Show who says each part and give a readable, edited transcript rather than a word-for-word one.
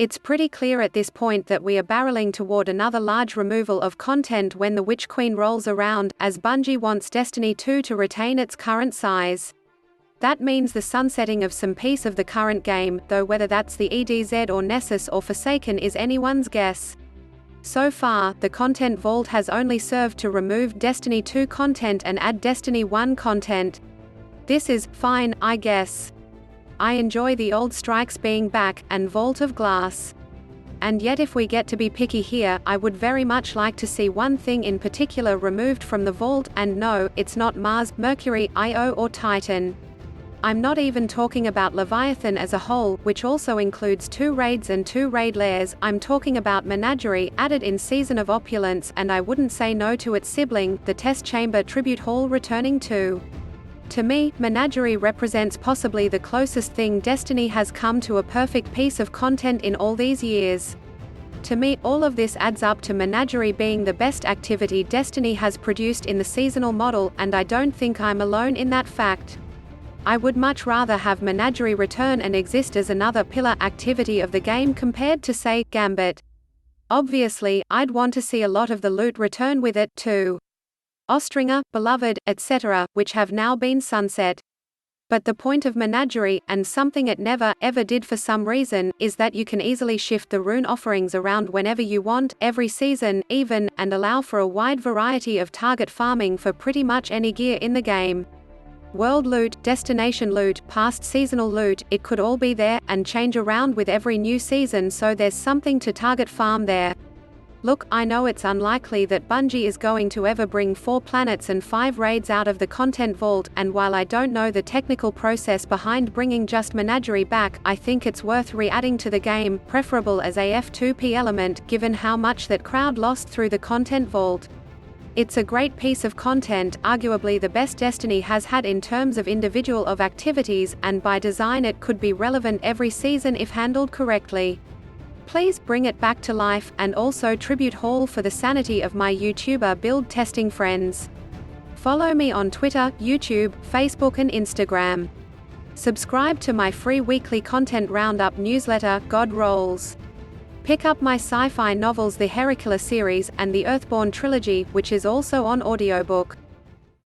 Speaker 1: It's pretty clear at this point that we are barreling toward another large removal of content when the Witch Queen rolls around, as Bungie wants Destiny 2 to retain its current size. That means the sunsetting of some piece of the current game, though whether that's the EDZ or Nessus or Forsaken is anyone's guess. So far, the Content Vault has only served to remove Destiny 2 content and add Destiny 1 content. This is fine, I guess. I enjoy the old strikes being back, and Vault of Glass. And yet if we get to be picky here, I would very much like to see one thing in particular removed from the Vault, and no, it's not Mars, Mercury, Io or Titan. I'm not even talking about Leviathan as a whole, which also includes 2 raids and 2 raid lairs. I'm talking about Menagerie, added in Season of Opulence, and I wouldn't say no to its sibling, the Test Chamber Tribute Hall returning too. To me, Menagerie represents possibly the closest thing Destiny has come to a perfect piece of content in all these years. To me, all of this adds up to Menagerie being the best activity Destiny has produced in the seasonal model, and I don't think I'm alone in that fact. I would much rather have Menagerie return and exist as another pillar activity of the game compared to, say, Gambit. Obviously, I'd want to see a lot of the loot return with it, too. Ostringer, Beloved, etc., which have now been sunset. But the point of Menagerie, and something it never, ever did for some reason, is that you can easily shift the rune offerings around whenever you want, every season, even, and allow for a wide variety of target farming for pretty much any gear in the game. World loot, destination loot, past seasonal loot, it could all be there, and change around with every new season, so there's something to target farm there. Look, I know it's unlikely that Bungie is going to ever bring 4 planets and 5 raids out of the Content Vault, and while I don't know the technical process behind bringing just Menagerie back, I think it's worth re-adding to the game, preferable as a F2P element, given how much that crowd lost through the Content Vault. It's a great piece of content, arguably the best Destiny has had in terms of individual of activities, and by design it could be relevant every season if handled correctly. Please bring it back to life, and also Tribute Hall for the sanity of my YouTuber build testing friends. Follow me on Twitter, YouTube, Facebook and Instagram. Subscribe to my free weekly content roundup newsletter, God Rolls. Pick up my sci-fi novels The Heracula series, and the Earthborn trilogy, which is also on audiobook.